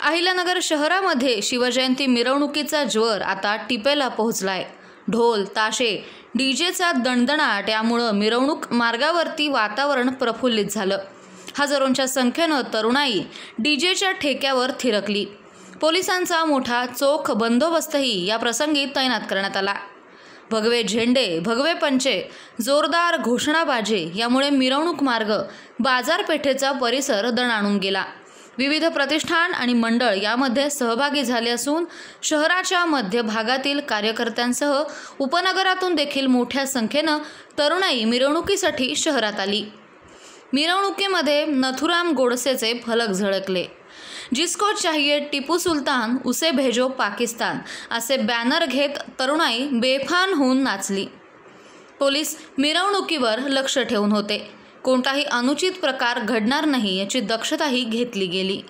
अहिल्यानगर शहरामध्ये शिवजयंती मिरवणुकीचा ज्वर आता टिपेला पोहोचलाय। ढोल ताशे डीजेचा दणदणाट यामुळे मिरवणूक मार्गावरती वातावरण प्रफुल्लित झालं। हजारोंच्या संख्येने तरुणाई डीजेच्या ठेक्यावर थिरकली। पोलिसांचा मोठा चोख बंदोबस्तही या प्रसंगी तैनात करण्यात आला। भगवे झेंडे, भगवे पंचे, जोरदार घोषणाबाजी यामुळे मिरवणूक मार्ग, बाजारपेठेचा परिसर दणाणून गेला। विविध प्रतिष्ठान आणि मंडळ यामध्ये सहभागी झाले असून शहराच्या मध्य भागातील कार्यकर्त्यांसह उपनगरातून देखील मोठ्या संख्येने तरुणाई मिरवणुकीसाठी शहरात आली। मिरवणुकीमध्ये नथुराम गोडसेचे फलक झळकले। जिसको चाहिए टिपू सुलतान उसे भेजो पाकिस्तान असे बॅनर घेत तरुणाई बेफान होऊन नाचली। पोलीस मिरवणुकीवर लक्ष ठेवून होते। कोणताही अनुचित प्रकार घडणार नाही याची दक्षताही घेतली गेली।